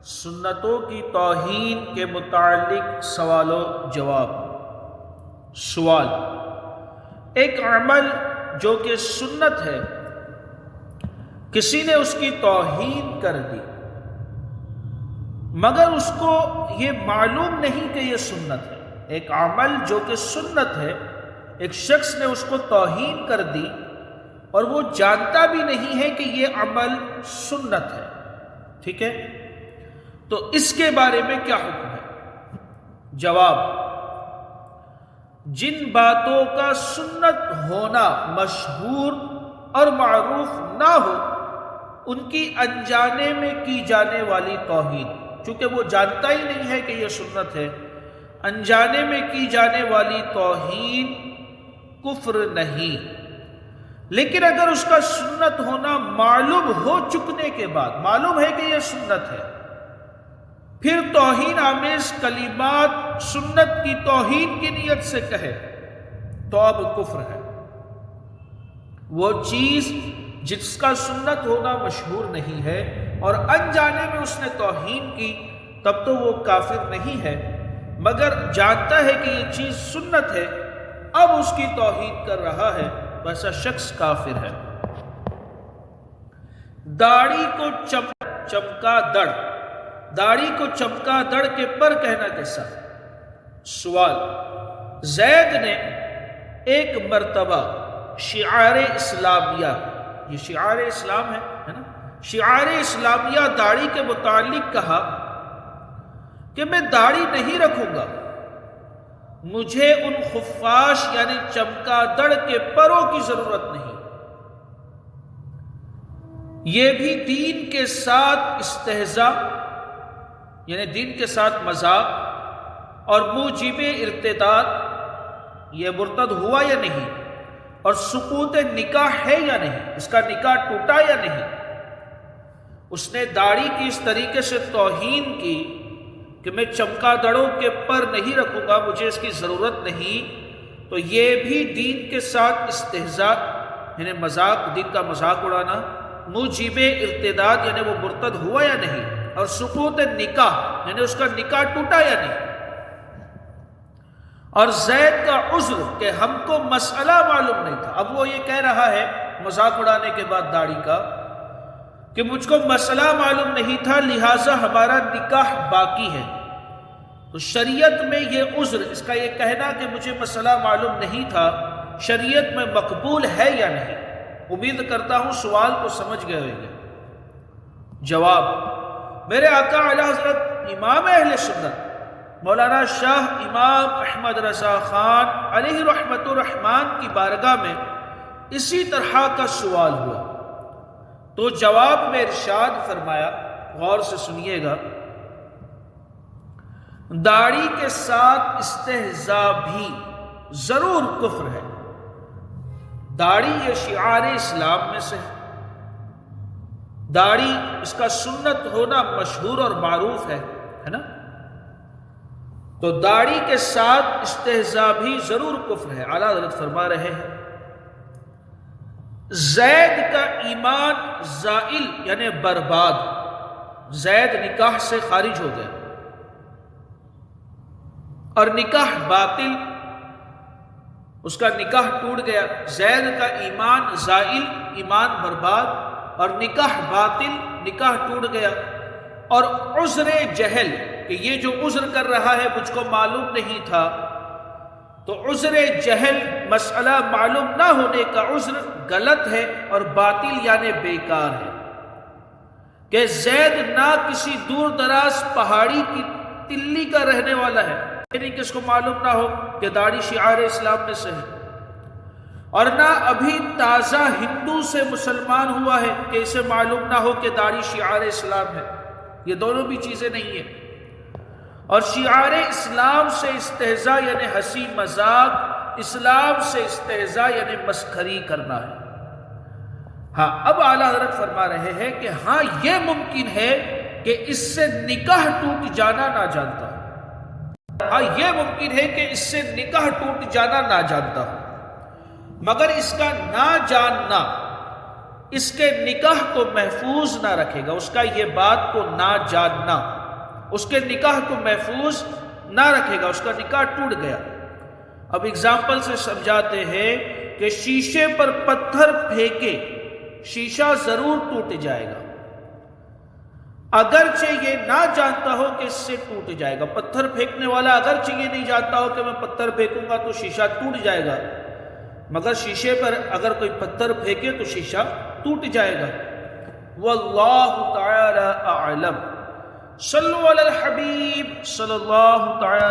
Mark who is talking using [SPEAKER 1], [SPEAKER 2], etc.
[SPEAKER 1] سنتوں کی توہین کے متعلق سوال و جواب۔ سوال: ایک عمل جو کہ سنت ہے، کسی نے اس کی توہین کر دی مگر اس کو یہ معلوم نہیں کہ یہ سنت ہے۔ ایک عمل جو کہ سنت ہے، ایک شخص نے اس کو توہین کر دی اور وہ جانتا بھی نہیں ہے کہ یہ عمل سنت ہے، ٹھیک ہے؟ تو اس کے بارے میں کیا حکم ہے؟ جواب: جن باتوں کا سنت ہونا مشہور اور معروف نہ ہو، ان کی انجانے میں کی جانے والی توہین، چونکہ وہ جانتا ہی نہیں ہے کہ یہ سنت ہے، انجانے میں کی جانے والی توہین کفر نہیں۔ لیکن اگر اس کا سنت ہونا معلوم ہو چکنے کے بعد، معلوم ہے کہ یہ سنت ہے، پھر توہین آمیز کلمات سنت کی توہین کی نیت سے کہے تو اب کفر ہے۔ وہ چیز جس کا سنت ہونا مشہور نہیں ہے اور انجانے میں اس نے توہین کی، تب تو وہ کافر نہیں ہے، مگر جانتا ہے کہ یہ چیز سنت ہے، اب اس کی توہین کر رہا ہے، ویسا شخص کافر ہے۔ داڑھی کو چمکا دڑ، داڑھی کو چمکا دڑ کے پر کہنا کیسا؟ سوال: زید نے ایک مرتبہ شعار اسلامیہ، یہ شعار اسلام ہے نا، شعار اسلامیہ داڑھی کے متعلق کہا کہ میں داڑھی نہیں رکھوں گا، مجھے ان خفاش یعنی چمکا دڑ کے پروں کی ضرورت نہیں۔ یہ بھی دین کے ساتھ استہزاء یعنی دین کے ساتھ مذاق اور موجب ارتداد، یہ مرتد ہوا یا نہیں، اور سقوط نکاح ہے یا نہیں، اس کا نکاح ٹوٹا یا نہیں۔ اس نے داڑھی کی اس طریقے سے توہین کی کہ میں چمکا دڑوں کے پر نہیں رکھوں گا، مجھے اس کی ضرورت نہیں، تو یہ بھی دین کے ساتھ استہزاء یعنی مذاق، دین کا مذاق اڑانا، موجب ارتداد یعنی وہ مرتد ہوا یا نہیں، اور سقوط نکاح یعنی اس کا نکاح ٹوٹا یا نہیں۔ اور زید کا عذر کہ ہم کو مسئلہ معلوم نہیں تھا، اب وہ یہ کہہ رہا ہے مذاق اڑانے کے بعد داڑھی کا کہ مجھ کو مسئلہ معلوم نہیں تھا، لہٰذا ہمارا نکاح باقی ہے۔ تو شریعت میں یہ عذر، اس کا یہ کہنا کہ مجھے مسئلہ معلوم نہیں تھا، شریعت میں مقبول ہے یا نہیں؟ امید کرتا ہوں سوال کو سمجھ گئے ہوں گے۔ جواب: میرے آقا اعلی حضرت امام اہل سنت مولانا شاہ امام احمد رضا خان علیہ رحمت الرحمن کی بارگاہ میں اسی طرح کا سوال ہوا، تو جواب میں ارشاد فرمایا، غور سے سنیے گا، داڑھی کے ساتھ استہزاء بھی ضرور کفر ہے۔ داڑھی یہ شعار اسلام میں سے ہے، داڑھی اس کا سنت ہونا مشہور اور معروف ہے نا، تو داڑھی کے ساتھ استہزاء بھی ضرور کفر ہے۔ اعلیٰ حضرت فرما رہے ہیں زید کا ایمان زائل یعنی برباد، زید نکاح سے خارج ہو گئے اور نکاح باطل، اس کا نکاح ٹوٹ گیا۔ زید کا ایمان زائل، ایمان برباد، اور نکاح باطل، نکاح ٹوٹ گیا۔ اور عذر جہل کہ یہ جو عذر کر رہا ہے مجھ کو معلوم نہیں تھا، تو عذر جہل مسئلہ معلوم نہ ہونے کا عذر غلط ہے اور باطل یعنی بیکار ہے، کہ زید نہ کسی دور دراز پہاڑی کی تلی کا رہنے والا ہے، یعنی کہ اس کو معلوم نہ ہو کہ داڑھی شعار اسلام میں سے ہے، اور نہ ابھی تازہ ہندو سے مسلمان ہوا ہے کہ اسے معلوم نہ ہو کہ داڑھی شعار اسلام ہے، یہ دونوں بھی چیزیں نہیں ہیں۔ اور شعار اسلام سے استہزاء یعنی ہنسی مذاق، اسلام سے استہزاء یعنی مسخری کرنا ہے۔ ہاں اب اعلیٰ حضرت فرما رہے ہیں کہ ہاں یہ ممکن ہے کہ اس سے نکاح ٹوٹ جانا نہ جانتا ہوں، ہاں یہ ممکن ہے کہ اس سے نکاح ٹوٹ جانا نہ جانتا ہوں، مگر اس کا نہ جاننا اس کے نکاح کو محفوظ نہ رکھے گا، اس کا یہ بات کو نہ جاننا، اس کے نکاح کو محفوظ نہ رکھے گا، اس کا نکاح ٹوٹ گیا۔ اب اگزامپل سے سمجھاتے ہیں کہ شیشے پر پتھر پھینکے شیشہ ضرور ٹوٹ جائے گا، اگرچہ یہ نہ جانتا ہو کہ اس سے ٹوٹ جائے گا۔ پتھر پھینکنے والا اگرچہ یہ نہیں جانتا ہو کہ میں پتھر پھینکوں گا تو شیشہ ٹوٹ جائے گا، مگر شیشے پر اگر کوئی پتھر پھینکے تو شیشہ ٹوٹ جائے گا۔ واللہ تعالی اعلم۔ صلو علی الحبیب صلی اللہ تعالی